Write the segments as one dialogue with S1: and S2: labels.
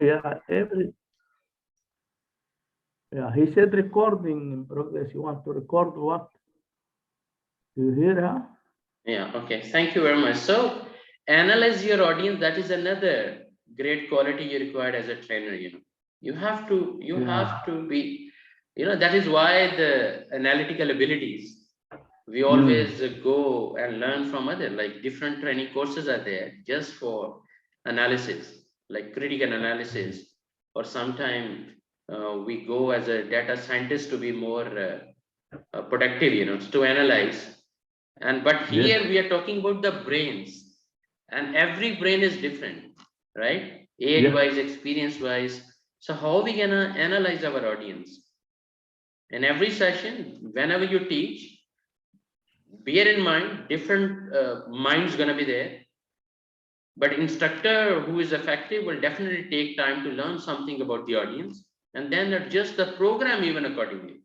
S1: Yeah, he said recording in progress. You want to record what? Do you hear her?
S2: Yeah, okay. Thank you very much. So analyze your audience. That is another great quality you require as a trainer, You have to be, that is why the analytical abilities, we always go and learn from other, like different training courses are there just for analysis, like critical analysis, or sometimes we go as a data scientist to be more productive, to analyze. And but
S1: Yes.
S2: here we are talking about the brains, and every brain is different, right? Age
S1: Yes.
S2: wise, experience wise. So how we gonna analyze our audience? In every session, whenever you teach, bear in mind different minds gonna be there. But instructor who is effective will definitely take time to learn something about the audience and then adjust the program even accordingly.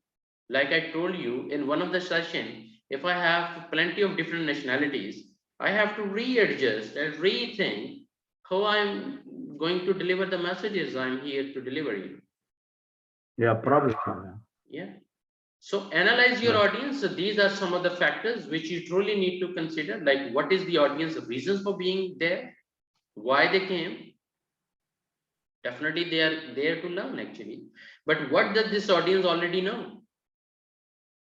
S2: Like I told you in one of the session, if I have plenty of different nationalities, I have to readjust and rethink how I'm going to deliver the messages I'm here to deliver you.
S1: Yeah, probably.
S2: Yeah. So analyze your
S1: Yeah.
S2: audience. So these are some of the factors which you truly need to consider, like what is the audience reasons for being there, why they came. Definitely they are there to learn actually. But what does this audience already know?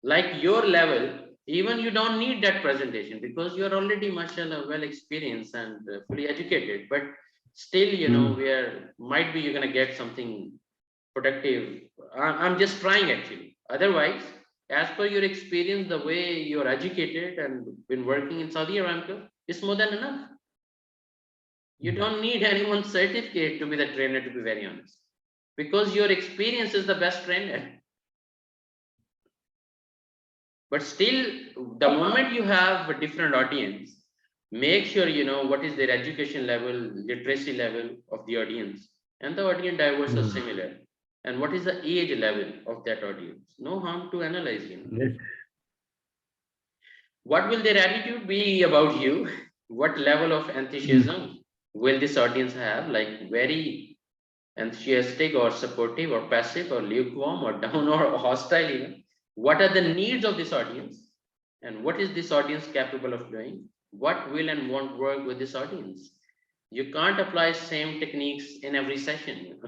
S2: Like your level, even you don't need that presentation because you're already mashallah well experienced and fully educated. But still, where might be you're gonna get something productive. I'm just trying actually. Otherwise, as per your experience, the way you're educated and been working in Saudi Aramco, is more than enough. You don't need anyone's certificate to be the trainer, to be very honest, because your experience is the best trainer. But still, the moment you have a different audience, make sure you know what is their education level, literacy level of the audience, and the audience diverse or similar, and what is the age level of that audience. No harm to analyze.
S1: Yes.
S2: What will their attitude be about you? What level of enthusiasm will this audience have? Like very enthusiastic or supportive or passive or lukewarm or down or hostile even. What are the needs of this audience? And what is this audience capable of doing? What will and won't work with this audience? You can't apply same techniques in every session.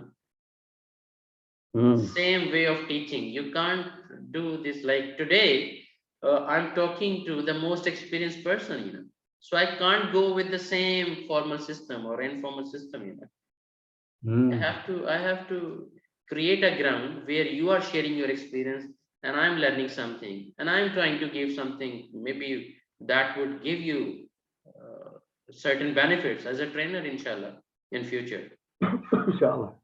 S2: Same way of teaching. You can't do this like today. I'm talking to the most experienced person. So I can't go with the same formal system or informal system. I have to create a ground where you are sharing your experience and I'm learning something and I'm trying to give something maybe that would give you certain benefits as a trainer, inshallah, in future.
S1: Inshallah.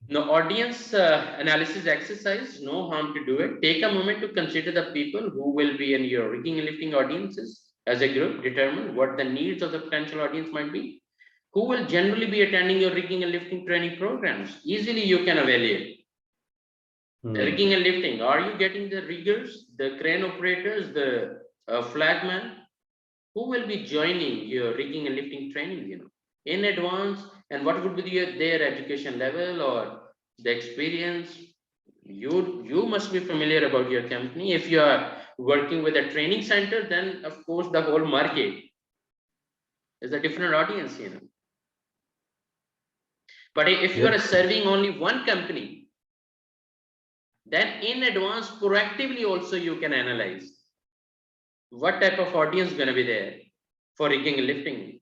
S2: No audience analysis exercise, no harm to do it. Take a moment to consider the people who will be in your rigging and lifting audiences as a group. Determine what the needs of the potential audience might be. Who will generally be attending your rigging and lifting training programs? Easily you can evaluate. The rigging and lifting, are you getting the riggers, the crane operators, the flagman? Who will be joining your rigging and lifting training, in advance? And what would be their education level or the experience? You must be familiar about your company. If you are working with a training center, then of course the whole market is a different audience. But if you are serving only one company, then in advance, proactively also you can analyze what type of audience is going to be there for rigging and lifting.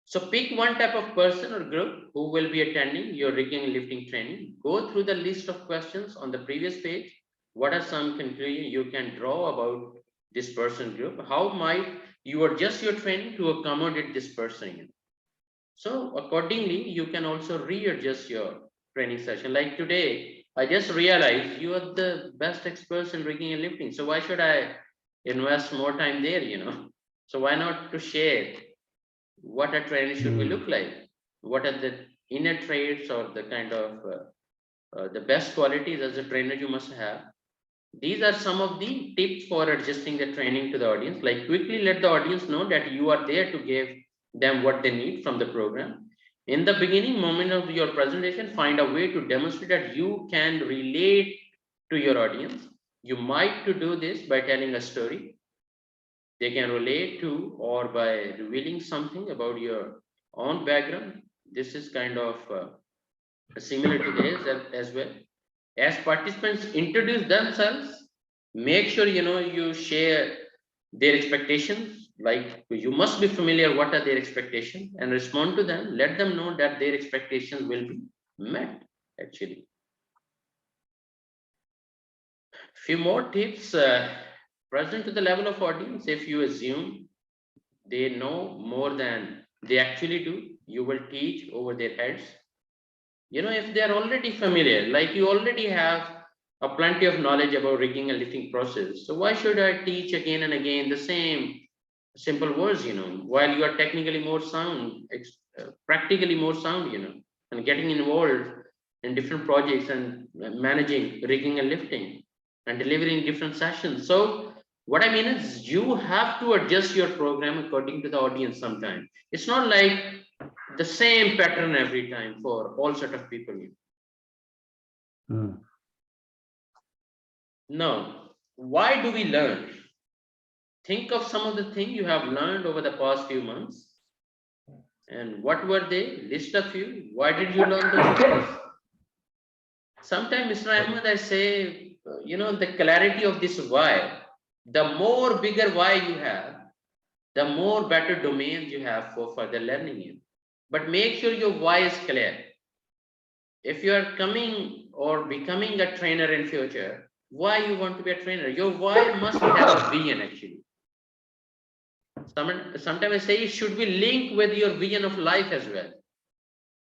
S2: So pick one type of person or group who will be attending your rigging and lifting training. Go through the list of questions on the previous page. What are some conclusions you can draw about this person group? How might you adjust your training to accommodate this person? So accordingly, you can also readjust your training session. Like today, I just realized you are the best experts in rigging and lifting. So why should I invest more time there? So why not to share what a trainer should we look like? What are the inner traits or the kind of the best qualities as a trainer you must have? These are some of the tips for adjusting the training to the audience. Like quickly let the audience know that you are there to give them what they need from the program. In the beginning moment of your presentation, find a way to demonstrate that you can relate to your audience. You might to do this by telling a story they can relate to, or by revealing something about your own background. This is kind of similar to this as well. As participants introduce themselves, make sure you share their expectations. Like, you must be familiar what are their expectations and respond to them. Let them know that their expectations will be met actually. Few more tips. Present to the level of audience. If you assume they know more than they actually do, you will teach over their heads. If they are already familiar, like you already have a plenty of knowledge about rigging and lifting process, so why should I teach again and again the same simple words, while you are technically more sound, practically more sound, and getting involved in different projects and managing rigging and lifting and delivering different sessions. So what I mean is, you have to adjust your program according to the audience sometimes. It's not like the same pattern every time for all sort of people. Now, why do we learn? Think of some of the things you have learned over the past few months. And what were they? List a few. Why did you learn those skills? Sometimes, Mr. Ahmed, I say, the clarity of this why. The more bigger why you have, the more better domains you have for further learning in. But make sure your why is clear. If you are coming or becoming a trainer in future, why you want to be a trainer? Your why must have a vision actually. Sometimes I say it should be linked with your vision of life as well.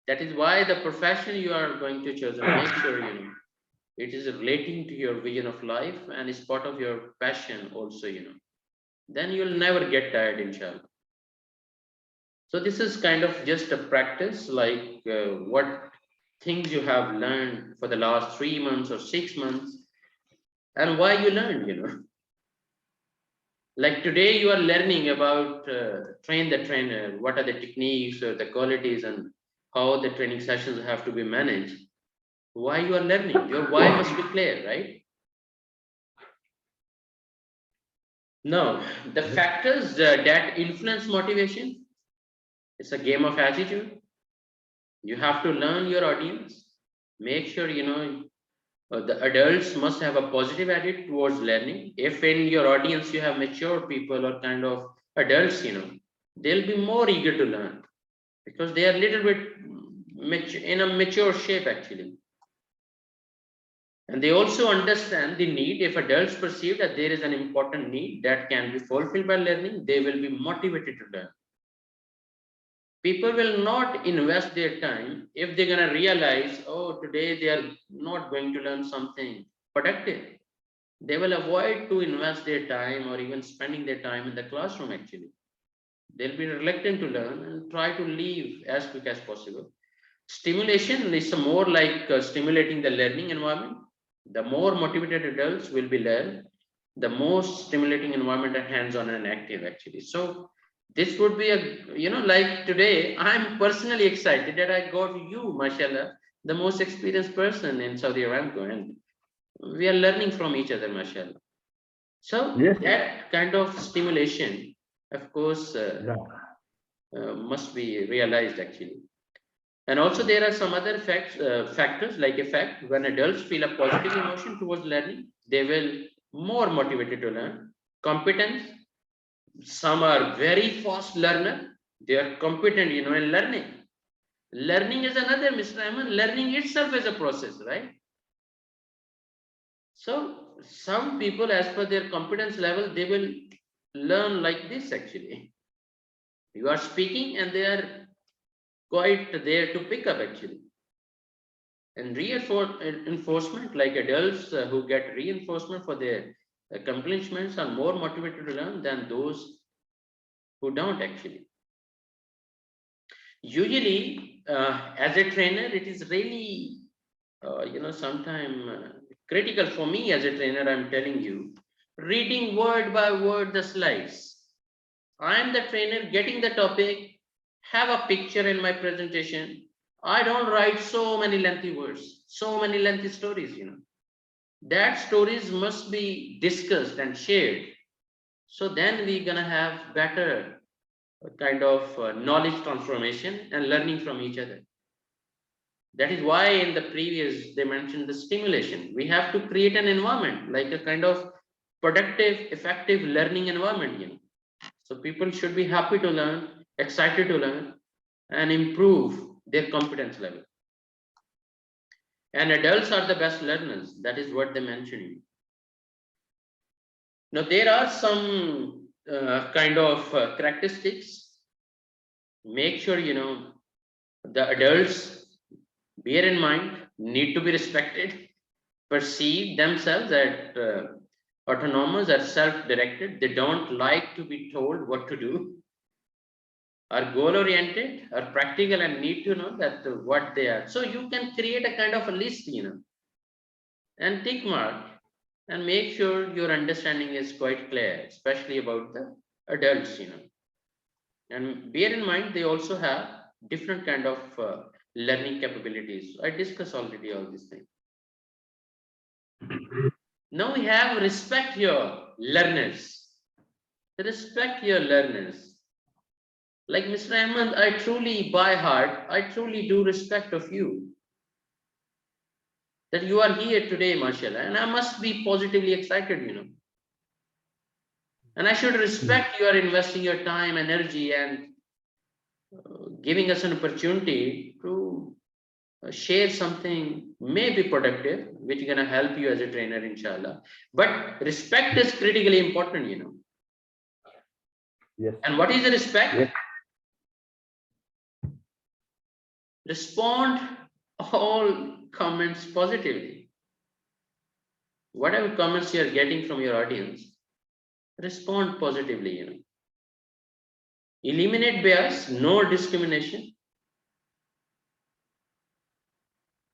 S2: That is why the profession you are going to choose, and make sure it is relating to your vision of life and is part of your passion also. Then you'll never get tired, inshallah. So this is kind of just a practice, like what things you have learned for the last 3 months or 6 months, and why you learned. Like today you are learning about train the trainer, what are the techniques or the qualities and how the training sessions have to be managed. Why you are learning? Your why must be clear, right? Now, the factors that influence motivation, it's a game of attitude. You have to learn your audience. Make sure the adults must have a positive attitude towards learning. If in your audience you have mature people or kind of adults, they'll be more eager to learn because they are a little bit in a mature shape actually. And they also understand the need. If adults perceive that there is an important need that can be fulfilled by learning, they will be motivated to learn. People will not invest their time if they're going to realize, oh, today they are not going to learn something productive. They will avoid to invest their time or even spending their time in the classroom actually. They'll be reluctant to learn and try to leave as quick as possible. Stimulation is more like stimulating the learning environment. The more motivated adults will be learn, the most stimulating environment are hands-on and active actually. So this would be like today, I'm personally excited that I got you, mashallah, the most experienced person in Saudi Aramco, and we are learning from each other, mashallah. So
S1: Yes.
S2: that kind of stimulation, of course, must be realized actually. And also there are some other factors like effect. When adults feel a positive emotion towards learning, they will more motivated to learn. Competence, some are very fast learner. They are competent, in learning. Learning is another, Mr. Ahmed. Learning itself is a process, right? So some people, as per their competence level, they will learn like this actually. You are speaking and they are quite there to pick up actually. And reinforcement, like adults who get reinforcement for their accomplishments are more motivated to learn than those who don't actually. Usually, as a trainer, it is really, sometimes critical for me as a trainer, I'm telling you, reading word by word the slides. I'm the trainer getting the topic, have a picture in my presentation. I don't write so many lengthy words, so many lengthy stories, That stories must be discussed and shared. So then we're gonna have better kind of knowledge transformation and learning from each other. That is why in the previous they mentioned the stimulation. We have to create an environment like a kind of productive, effective learning environment, So people should be happy to learn, excited to learn, and improve their competence level. And adults are the best learners. That is what they mentioned. Now there are some kind of characteristics. Make sure the adults, bear in mind, need to be respected, perceive themselves as autonomous or self-directed. They don't like to be told what to do, are goal-oriented, are practical, and need to know that what they are. So you can create a kind of a list, and tick mark, and make sure your understanding is quite clear, especially about the adults, And bear in mind, they also have different kind of learning capabilities. I discussed already all these things. Now we have respect your learners. Respect your learners. Like Mr. Ahmed, I truly by heart, I truly do respect of you. That you are here today, mashallah, and I must be positively excited, And I should respect you are investing your time, energy, and giving us an opportunity to share something maybe productive, which is going to help you as a trainer, inshallah. But respect is critically important,
S1: Yes.
S2: And what is the respect?
S1: Yes.
S2: Respond all comments positively. Whatever comments you are getting from your audience, respond positively, Eliminate bias, no discrimination.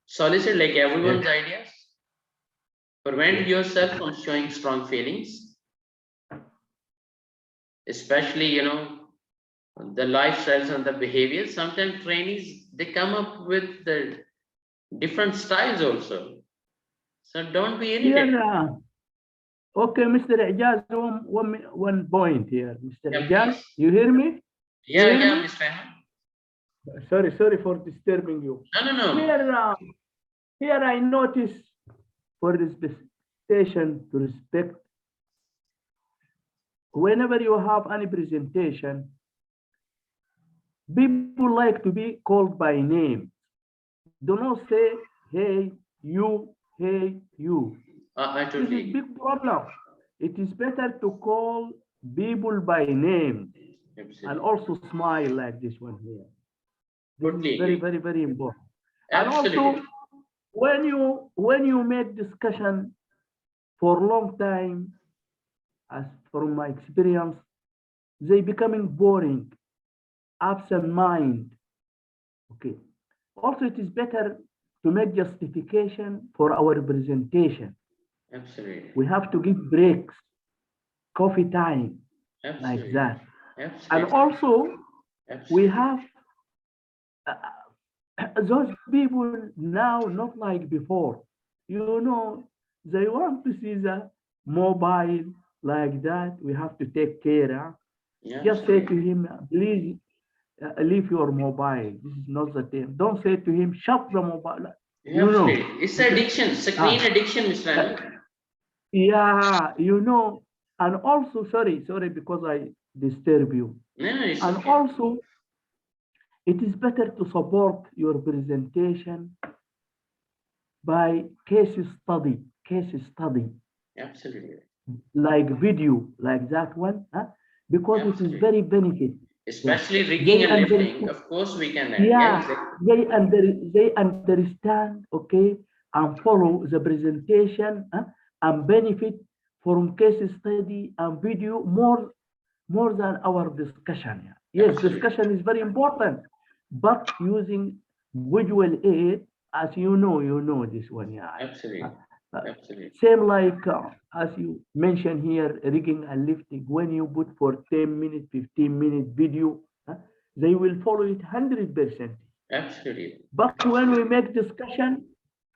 S2: Solicit like everyone's ideas. Prevent yourself from showing strong feelings. Especially, the lifestyles and the behaviors. Sometimes trainees, they come up with the different styles also. So don't be irritated.
S1: Yeah. Okay, Mr. Ijaz, one point here. Mr.
S2: Yeah,
S1: Ijaz,
S2: please.
S1: you hear me?
S2: Yeah,
S1: hear
S2: yeah,
S1: me?
S2: Mr. Ahmed.
S1: Sorry for disturbing you.
S2: No.
S1: Here I notice for this presentation to respect. Whenever you have any presentation, people like to be called by name. Do not say, hey, you, hey, you.
S2: I totally
S1: This is big problem. It is better to call people by name.
S2: Absolutely.
S1: And also smile like this one here. This
S2: Totally
S1: is very,
S2: agree.
S1: very, very important.
S2: Absolutely.
S1: And also, when you make discussion for a long time, as from my experience, they becoming boring, absent mind. Okay. Also, it is better to make justification for our presentation.
S2: Absolutely.
S1: We have to give breaks, coffee time,
S2: Absolutely.
S1: like that.
S2: Absolutely.
S1: And also, we have those people now not like before. They want to see the mobile like that. We have to take care.
S2: Yeah,
S1: Just say to him, please leave your mobile. This is not the time. Don't say to him, shut the mobile.
S2: Absolutely. It's addiction, screen addiction, Mr. Ahmed.
S1: Yeah, and also, sorry, because I disturb you.
S2: No, it's
S1: And
S2: okay.
S1: also, it is better to support your presentation by case study,
S2: Absolutely.
S1: like video, like that one, because it is very benefit.
S2: Especially rigging and lifting, of course we can add.
S1: Yeah,
S2: Exactly.
S1: they understand, okay, and follow the presentation and benefit from case study and video more than our discussion. Yeah. Yes,
S2: Absolutely.
S1: discussion is very important, but using visual aid, as you know this one. Yeah.
S2: Absolutely. Absolutely.
S1: Same like as you mentioned here, rigging and lifting. When you put for 10 minutes, 15-minute video, they will follow it 100%.
S2: Absolutely.
S1: But when we make discussion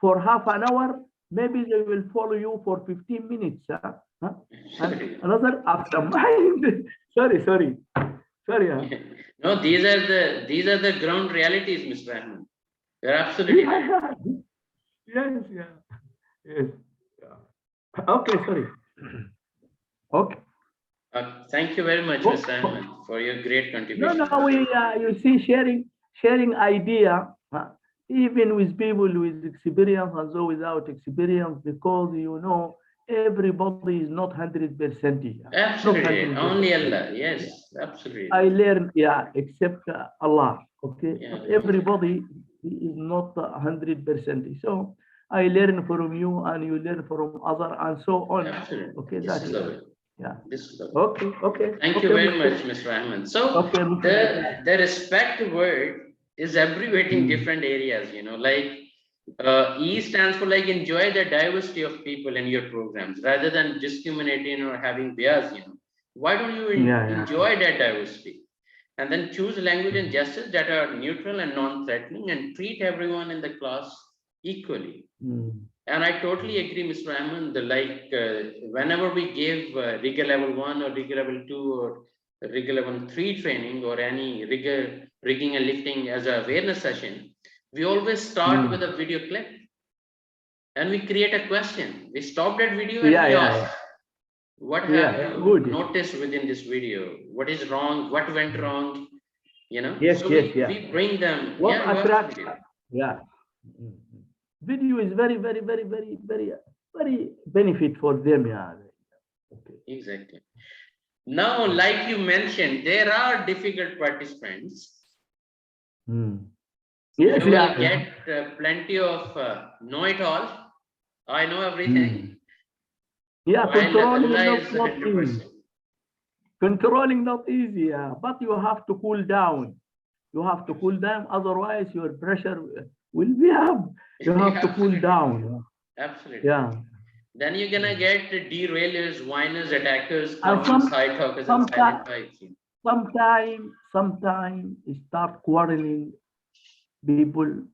S1: for half an hour, maybe they will follow you for 15 minutes. Huh? And
S2: Absolutely.
S1: another after mind. sorry. Huh?
S2: No, these are the ground realities, Mr. Ahmed. You're absolutely right.
S1: Yes. Yeah. Okay, sorry. Okay.
S2: Thank you very much, Mr. Ahmed, for your great contribution.
S1: No, you see, sharing idea, even with people with experience and those without experience, because everybody is not 100%.
S2: Absolutely. Only Allah. Yes, absolutely.
S1: I learn, except Allah. Okay,
S2: Yeah.
S1: but everybody is not 100%. So I learn from you, and you learn from other, and so on.
S2: Absolutely.
S1: Okay,
S2: This
S1: that's
S2: is
S1: it.
S2: the way.
S1: Yeah.
S2: This is the way.
S1: Okay.
S2: Thank you very much, Mr. Ahmed. So
S1: Okay,
S2: the respect word is abbreviating different areas, like E stands for like enjoy the diversity of people in your programs rather than discriminating or having bias, Why don't you enjoy that diversity? And then choose language and gestures that are neutral and non-threatening and treat everyone in the class equally. And I totally agree, Mr. Ahmed, whenever we give rigor level 1 or rigor level 2 or rigor level 3 training or any rigor, rigging and lifting as a awareness session, we always start with a video clip and we create a question. We stop that video and we ask, what have you noticed within this video? What is wrong? What went wrong?
S1: Yes,
S2: we bring them.
S1: What attracts? Video is very benefit for them.
S2: Okay. Exactly. Now, like you mentioned, there are difficult participants.
S1: Yes,
S2: you will get plenty of know-it-all. I know everything.
S1: Controlling not easy. But you have to cool down. Otherwise your pressure will be up. You have to cool down.
S2: Absolutely.
S1: Yeah.
S2: Then you're gonna get derailers, whiners, attackers, side talkers, and silent types.
S1: Sometimes start quarreling people.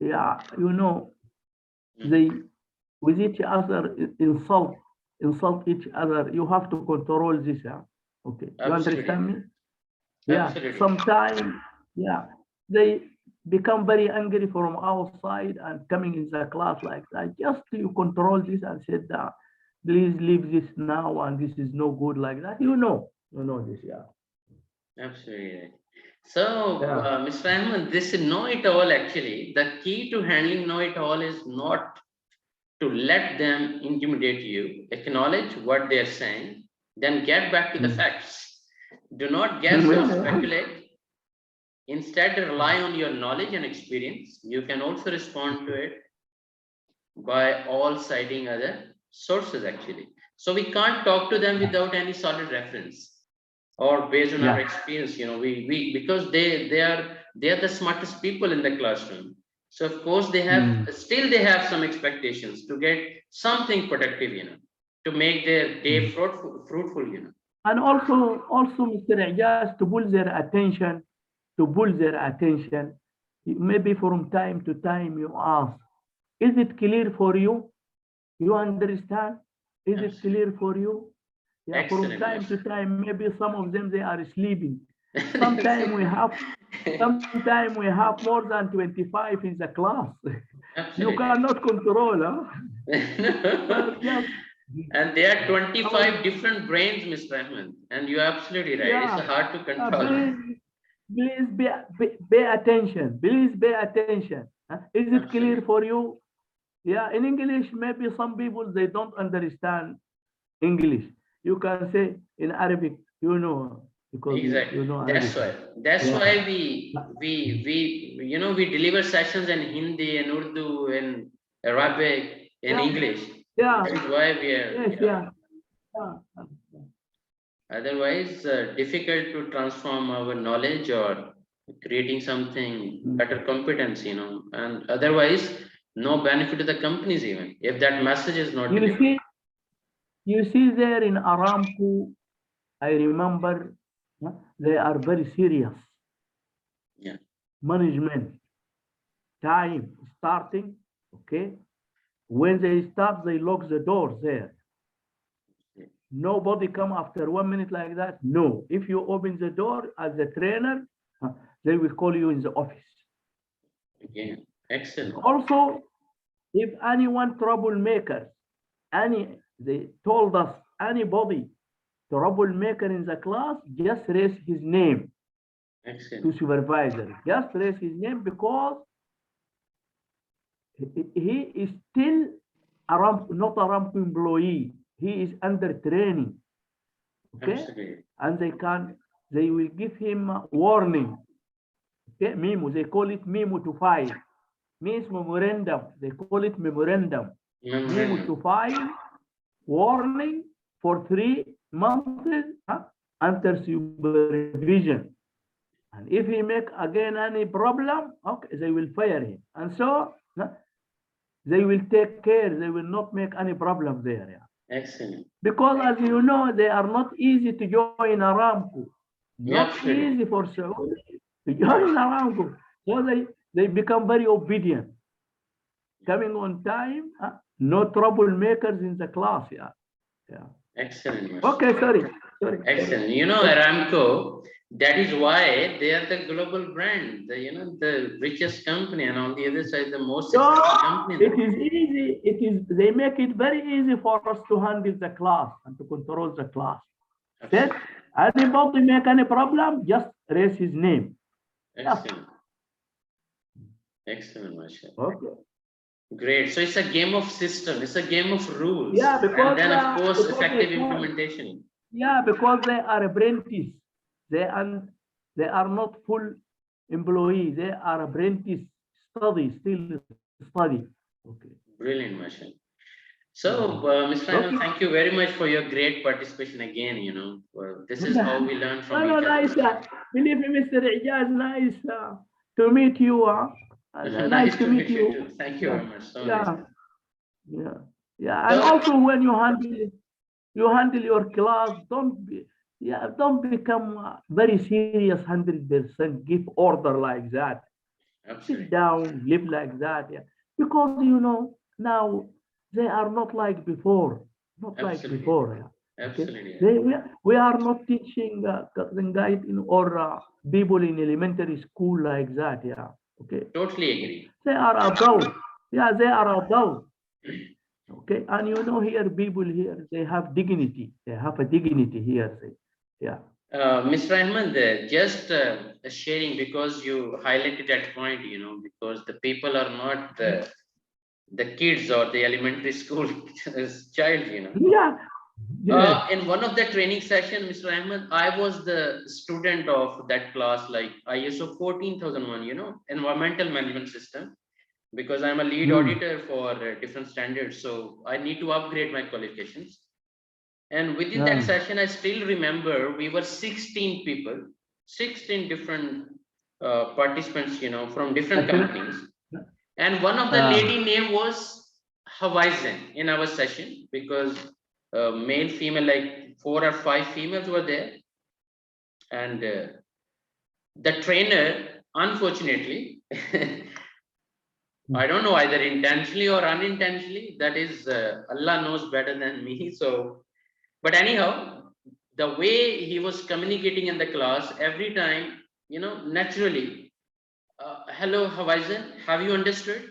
S1: Yeah, they with each other insult each other. You have to control this. Okay, you understand me? Yeah.
S2: Absolutely.
S1: Sometimes, they become very angry from outside and coming in the class like that. Just you control this and said, please leave this now, and this is no good like that. You know this.
S2: Absolutely. So, Mr. Ahmed, this is know-it-all actually. The key to handling know-it-all is not to let them intimidate you. Acknowledge what they're saying, then get back to the facts. Do not guess or speculate. Instead, rely on your knowledge and experience. You can also respond to it by all citing other sources actually. So we can't talk to them without any solid reference or based on our experience. We because they are the smartest people in the classroom. So of course they have some expectations to get something productive, to make their day fruitful.
S1: And also, Mr. Ijaz, to pull their attention, maybe from time to time you ask, is it clear for you? You understand? Is it clear for you? Yeah, from time to time, maybe some of them, they are sleeping. Sometimes we have more than 25 in the class. You cannot control,
S2: And there are 25 different brains, Mr. Ahmed, and you're absolutely right. It's hard to control.
S1: Please pay attention. Please pay attention. Is it clear for you? Yeah, in English, maybe some people, they don't understand English. You can say in Arabic, because
S2: exactly.
S1: Arabic.
S2: That's why we deliver sessions in Hindi and Urdu and Arabic and English.
S1: Yeah.
S2: That is why we are.
S1: Yes,
S2: Otherwise, difficult to transform our knowledge or creating something better competence, and otherwise, no benefit to the companies even if that message is not delivered.
S1: You see there in Aramco, I remember they are very serious.
S2: Yeah.
S1: management, time starting, okay? When they start, they lock the doors there. Nobody come after 1 minute like that. No, if you open the door as a trainer, they will call you in the office.
S2: Again, excellent.
S1: Also, if anyone troublemaker, they told us anybody troublemaker in the class, just raise his name to
S2: Excellent.
S1: supervisor. Just raise his name because he is still not a ramp employee. He is under training. Okay,
S2: Absolutely.
S1: and they will give him a warning. Okay, memo. They call it memo to file. Means memorandum. They call it memorandum. Memo to
S2: Memorandum.
S1: file. Warning for 3 months under supervision. And if he make again any problem, okay, they will fire him. And so they will take care. They will not make any problem there. Yeah.
S2: Excellent.
S1: Because as you know, they are not easy to join Aramco.
S2: Yeah,
S1: Not
S2: absolutely.
S1: easy for Saudi to join Aramco. So they become very obedient. Coming on time, no troublemakers in the class. Yeah. Yeah.
S2: Excellent. Master.
S1: Okay, sorry.
S2: Excellent. You know, Aramco, that is why they are the global brand, the richest company, and on the other side, the most
S1: So
S2: successful company.
S1: it is easy. They make it very easy for us to handle the class and to control the class. Said, anybody make any problem, just raise his name.
S2: Excellent. Excellent, Masha.
S1: Okay.
S2: Great. So it's a game of system. It's a game of rules.
S1: Yeah,
S2: And then, of course, effective implementation.
S1: Yeah, because they are apprentice. They are not full employee. They are apprentice. Still study. Okay.
S2: Brilliant, Masha. So, Mr. Ryan, thank you very much for your great participation again. This is how we learn from each other.
S1: Nice. Believe me, Mr. Ijaz, nice to meet you. Nice to meet you.
S2: Too. Thank you very much. So
S1: Yeah.
S2: nice.
S1: Yeah. And also when you handle your class, don't become very serious 100%. Give order like that.
S2: Absolutely.
S1: Sit down, live like that. Yeah. Because now they are not like before. Not like before. Yeah.
S2: Absolutely.
S1: Okay? We are not teaching guide or people in elementary school like that. Yeah. Okay.
S2: Totally agree.
S1: They are adult. Yeah, they are adult. Okay, and here people here they have dignity. They have a dignity here. Yeah.
S2: Mr. Ahmed, just sharing because you highlighted that point. Because the people are not the kids or the elementary school child.
S1: Yeah.
S2: In one of the training session, Mr. Ahmed, I was the student of that class, like ISO 14001, environmental management system, because I'm a lead auditor for different standards. So I need to upgrade my qualifications. And within that session, I still remember we were 16 people, 16 different participants, from different companies. And one of the lady name was Hawaiian in our session, because male, female, like 4 or 5 females were there. And the trainer, unfortunately, I don't know, either intentionally or unintentionally, that is, Allah knows better than me. So, but anyhow, the way he was communicating in the class, every time, naturally, hello, Hawaiian, have you understood?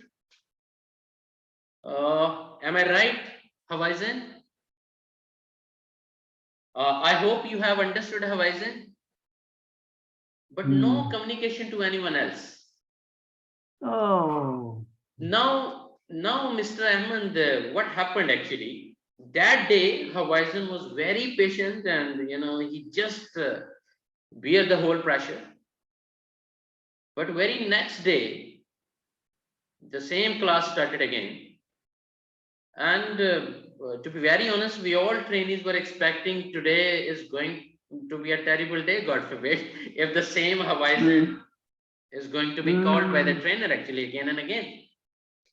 S2: Am I right, Hawaiian? I hope you have understood, Hawaiian. But no communication to anyone else.
S1: Oh.
S2: Now, Mr. Ahmed, what happened actually? That day, Hawaiian was very patient, and he just bear the whole pressure. But very next day, the same class started again. And to be very honest, we all trainees were expecting today is going to be a terrible day, God forbid, if the same Hawaiian is going to be called by the trainer actually again and again.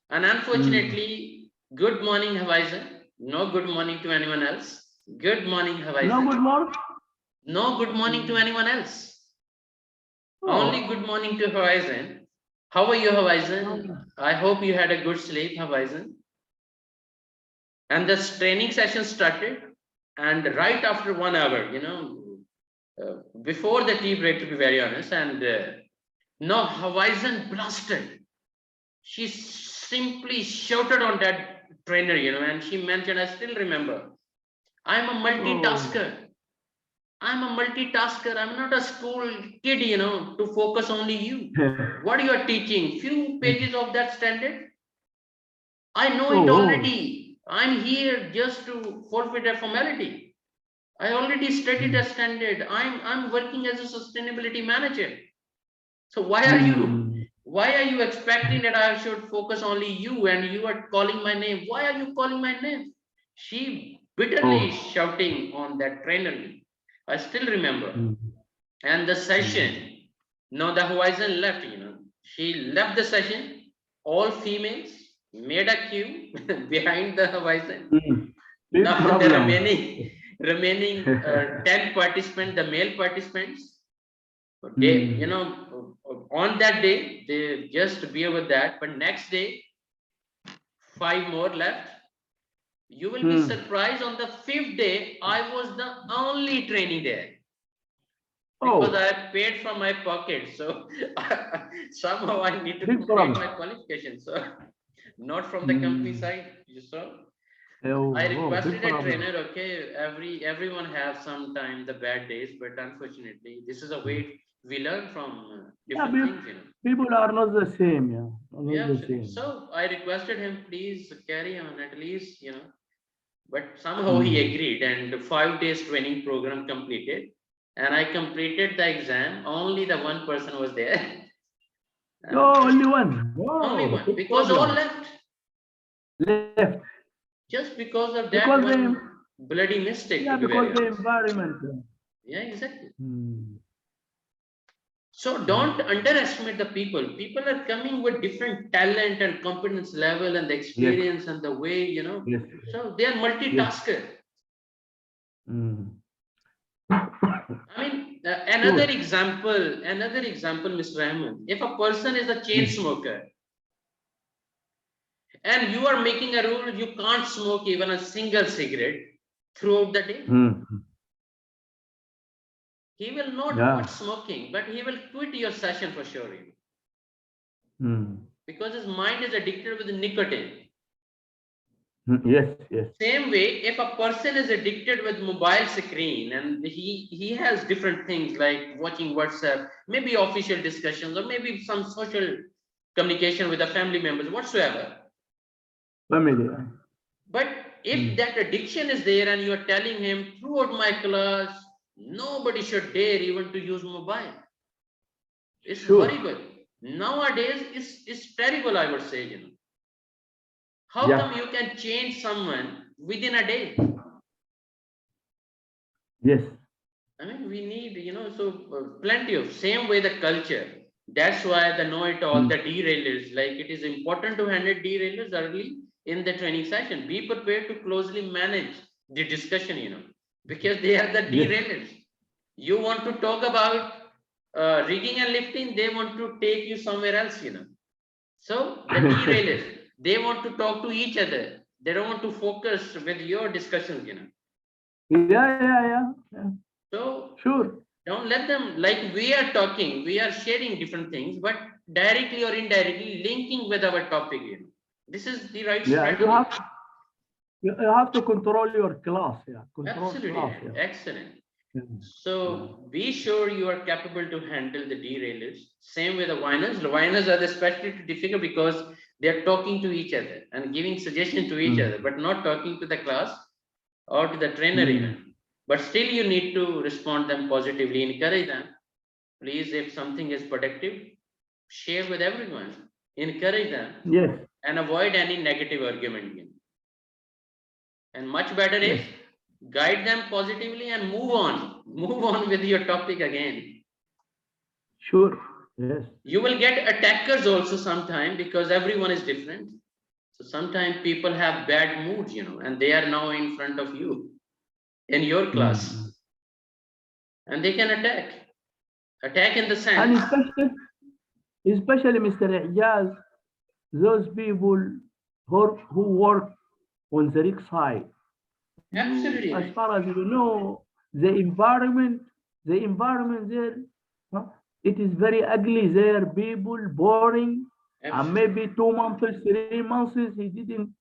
S2: And unfortunately, good morning, Hawaiian. No good morning to anyone else. Good morning, Hawaiian.
S1: No good morning?
S2: No good morning to anyone else. Only
S1: Oh,
S2: good morning to Horizon. How are you, Horizon?
S1: no.
S2: I hope you had a good sleep, Horizon. And this training session started, and right after 1 hour, before the tea break, to be very honest, and no, Horizon blasted. She simply shouted on that trainer, and she mentioned, I still remember, I'm a
S1: Oh.
S2: multitasker. I'm a multitasker. I'm not a school kid, to focus only you. What you are teaching? Few pages of that standard. I know it
S1: Oh.
S2: already. I'm here just to forfeit a formality. I already studied a standard. I'm working as a sustainability manager. So
S1: Hmm.
S2: why are you expecting that I should focus only you and you are calling my name? Why are you calling my name? She bitterly
S1: Oh.
S2: shouting on that trainer. I still remember.
S1: Hmm.
S2: And the
S1: Hmm.
S2: session, no, the Horizon left, She left the session, all females made a queue behind the Horizon.
S1: Hmm. Big
S2: Now the
S1: problem.
S2: remaining 10 participants, the male participants, they,
S1: Hmm.
S2: on that day, they just bear with that. But next day, 5 more left. You will be
S1: Hmm.
S2: surprised on the 5th day, I was the only training there because
S1: Oh,
S2: I paid from my pocket. So somehow I need to
S1: big
S2: complete my
S1: problem.
S2: qualification. So not from the company
S1: Hmm.
S2: side, you saw. I
S1: Oh, oh, big
S2: requested a trainer,
S1: problem.
S2: okay, everyone have sometime the bad days, but unfortunately, this is a way we learn from
S1: Yeah,
S2: different things,
S1: people are not the same. Yeah,
S2: Yeah,
S1: not the
S2: absolutely.
S1: same.
S2: So I requested him, please carry on at least, but somehow he
S1: Hmm.
S2: agreed and 5 days training program completed. And I completed the exam. Only the one person was there. And
S1: Oh, only one.
S2: only
S1: Oh,
S2: one,
S1: big
S2: because all
S1: problem.
S2: left.
S1: Left
S2: Just because of that
S1: because they,
S2: one bloody mistake, to
S1: yeah,
S2: be very
S1: because the
S2: honest.
S1: environment.
S2: Yeah, exactly.
S1: Hmm.
S2: So
S1: Yes,
S2: don't underestimate the people. People are coming with different talent and competence level and the
S1: yes,
S2: experience and the way,
S1: yes,
S2: So they are
S1: yes.
S2: multitasker.
S1: Hmm.
S2: I mean,
S1: Sure.
S2: another example, Mr. Rahman. If a person is a chain
S1: Yes.
S2: smoker and you are making a rule, you can't smoke even a single cigarette throughout the day,
S1: Hmm.
S2: he will not quit
S1: Yeah.
S2: smoking, but he will quit your session for sure,
S1: Hmm.
S2: because his mind is addicted with nicotine.
S1: Yes, yes.
S2: Same way, if a person is addicted with mobile screen and he has different things like watching WhatsApp, maybe official discussions, or maybe some social communication with the family members, whatsoever.
S1: Family. Yeah.
S2: But if
S1: Hmm.
S2: that addiction is there and you are telling him throughout my class, nobody should dare even to use mobile. It's
S1: Sure.
S2: horrible. Nowadays, it's terrible, I would say, How come
S1: Yeah.
S2: you can change someone within a day?
S1: Yes.
S2: I mean, we need, plenty of same way the culture. That's why the know it all,
S1: Hmm.
S2: the derailers, like it is important to handle derailers early in the training session. Be prepared to closely manage the discussion, because they are the
S1: Yes.
S2: derailers. You want to talk about rigging and lifting, they want to take you somewhere else, So the derailers, they want to talk to each other. They don't want to focus with your discussions,
S1: Yeah, yeah, yeah. Yeah.
S2: So
S1: Sure.
S2: don't let them, like we are talking, we are sharing different things, but directly or indirectly linking with our topic. This is the right
S1: Yeah,
S2: strategy.
S1: you have to control your class. Yeah, control
S2: Absolutely,
S1: class.
S2: man.
S1: Yeah.
S2: Excellent.
S1: Yeah. Yeah.
S2: So be sure you are capable to handle the derailers. Same with the whiners. The whiners are especially difficult because they are talking to each other and giving suggestions to each
S1: Mm.
S2: other, but not talking to the class or to the trainer
S1: Mm.
S2: even. But still, you need to respond them positively, encourage them. Please, if something is productive, share with everyone, encourage them,
S1: Yes.
S2: and avoid any negative argument. And much better is
S1: Yes.
S2: guide them positively and move on with your topic again.
S1: Sure. Yes.
S2: You will get attackers also sometime because everyone is different. So sometimes people have bad moods, and they are now in front of you in your class
S1: Mm.
S2: and they can attack. Attack in the
S1: And
S2: sense.
S1: especially Mr. Ijaz, those people who work on the rig side.
S2: Absolutely
S1: As
S2: right.
S1: far as you know, the environment there, huh, it is very ugly there. People boring, and
S2: Absolutely.
S1: maybe 2 months, 3 months, he didn't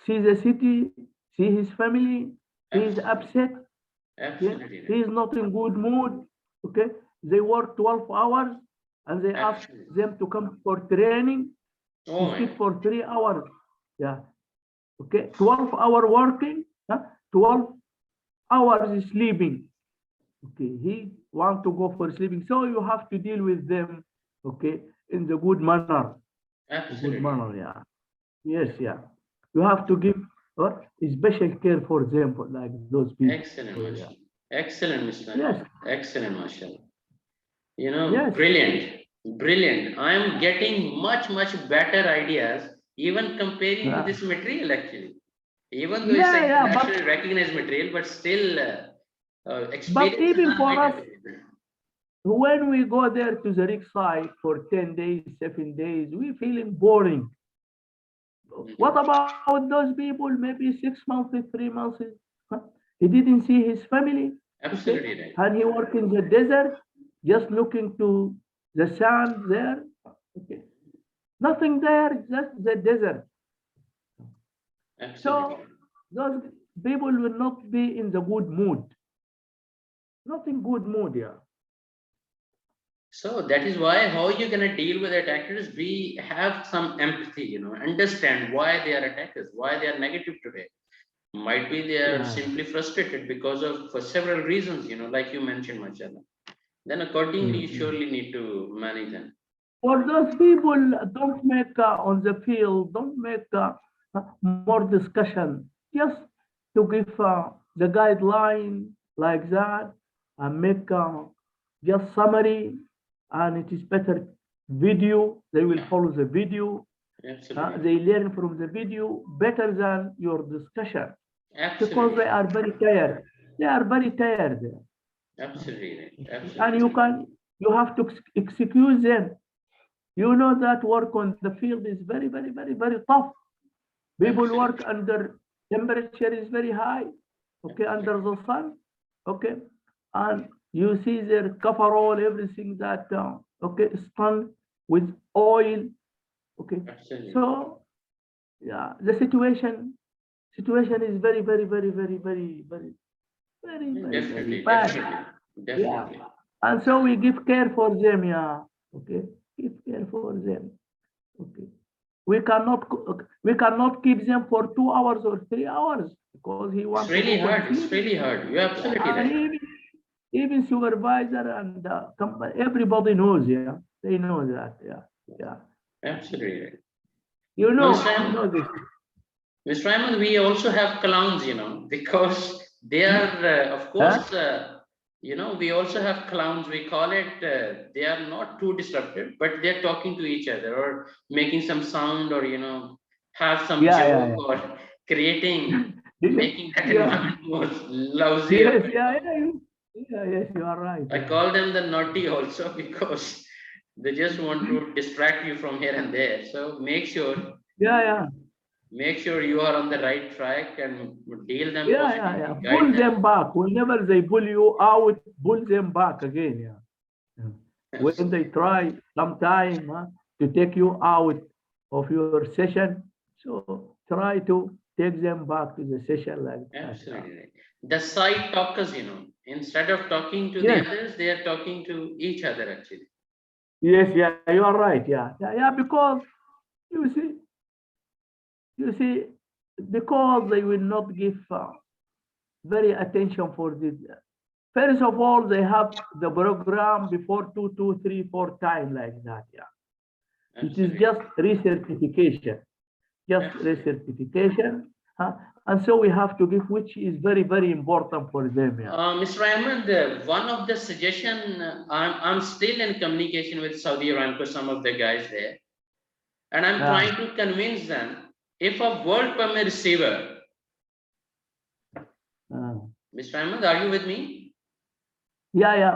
S1: see the city, see his family. He is
S2: Absolutely.
S1: upset. Yeah,
S2: Absolutely
S1: he
S2: right.
S1: is not in good mood. Okay, they work 12 hours, and they ask
S2: Absolutely.
S1: them to come for training to
S2: Oh my
S1: sit
S2: God.
S1: for 3 hours. Yeah, okay, 12-hour working, huh? 12 hours sleeping. Okay, he want to go for sleeping, so you have to deal with them, okay, in the good manner. The good
S2: Absolutely
S1: manner,
S2: right.
S1: yeah. Yes, yeah. You have to give what special care for them, for like those people.
S2: Excellent,
S1: Yeah.
S2: Marshall. Excellent, Mr.
S1: Yes,
S2: Ahmed. Excellent, Marshall.
S1: yes.
S2: Brilliant. Brilliant. I am getting much, much better ideas, even comparing to
S1: Yeah,
S2: this material actually. Even though it's an
S1: yeah, yeah.
S2: internationally recognized material, but still
S1: But
S2: experience is
S1: even for us,
S2: unbeatable.
S1: when we go there to the rig site for 10 days, 7 days, we feeling boring. What
S2: Mhm.
S1: about those people, maybe 6 months, 3 months? Huh? He didn't see his family, okay?
S2: Absolutely right.
S1: And he work in the desert, just looking to the sand there, okay? Nothing there, just the desert.
S2: Absolutely
S1: So
S2: right.
S1: those people will not be in the good mood, not in good mood, yeah.
S2: So that is why how you're gonna deal with attackers, we have some empathy, understand why they are attackers, why they are negative today. Might be they are
S1: Yeah.
S2: simply frustrated because of for several reasons, like you mentioned, Marcella. Then accordingly, you
S1: Mhm.
S2: surely need to manage them.
S1: For those people, don't make on the field, don't make more discussion. Just to give the guideline like that and make just summary, and it is better video. They will follow the video.
S2: Absolutely right.
S1: They learn from the video better than your discussion because
S2: Absolutely
S1: they
S2: right.
S1: are very tired. They are very tired there.
S2: Absolutely right.
S1: And
S2: Absolutely right.
S1: you have to excuse them. You know that work on the field is very, very, very, very tough. People work
S2: Absolutely.
S1: under temperature is very high, okay, under
S2: Absolutely.
S1: the sun, okay, and you see their coverall, everything that, okay, is done with oil, okay.
S2: Absolutely.
S1: So yeah, the situation is very, very, very, very, very, very, very, very, very
S2: Definitely.
S1: bad.
S2: Definitely.
S1: Yeah,
S2: Definitely.
S1: and so we give care for them, yeah, okay, give care for them, okay. We cannot keep them for 2 hours or 3 hours because he
S2: It's
S1: want to
S2: really
S1: go for
S2: hard. It's
S1: sleeping.
S2: really hard. You're absolutely
S1: And
S2: right.
S1: even supervisor and company, everybody knows. Yeah, they know that. Yeah, yeah.
S2: Absolutely right.
S1: You
S2: Now,
S1: know,
S2: Mr.
S1: you
S2: Ahmed,
S1: know this.
S2: Mr. Ahmed, we also have clowns, because they
S1: Hmm?
S2: are, of
S1: Huh?
S2: course, we also have clowns. We call it, they are not too disruptive, but they're talking to each other or making some sound or, have some
S1: Yeah,
S2: joke
S1: yeah,
S2: or creating,
S1: yeah.
S2: making that
S1: Yeah.
S2: environment more lousy or
S1: Yes,
S2: better.
S1: yeah, yeah. Yeah, yes, you are right.
S2: I
S1: Yeah.
S2: call them the naughty also because they just want to distract you from here and there. So
S1: Yeah, yeah.
S2: make sure you are on the right track and deal them
S1: Yeah, yeah, yeah.
S2: positively, guide
S1: Pull
S2: them.
S1: them back. Whenever they pull you out, pull them back again. Yeah. Yeah. When they
S2: Absolutely.
S1: try sometime to take you out of your session, so try to take them back to the session like that.
S2: Absolutely right. The side talkers, instead of talking to the
S1: Yes,
S2: others, they are talking to each other actually.
S1: yes, yeah, you are right. Yeah, yeah, yeah. Because you see, you see, because they will not give very attention for this. First of all, they have the program before two, two, three, 4 times like that. Yeah, it is
S2: Absolutely.
S1: just recertification. Just
S2: Absolutely.
S1: recertification. And so we have to give, which is very, very important for them. Yeah.
S2: Mr. Ahmed, one of the suggestion, I'm still in communication with Saudi Aramco, some of the guys there, and I'm
S1: Yeah.
S2: trying to convince them if a world permit receiver,
S1: Uh,
S2: Mr. Ahmed, are you with me?
S1: yeah, yeah.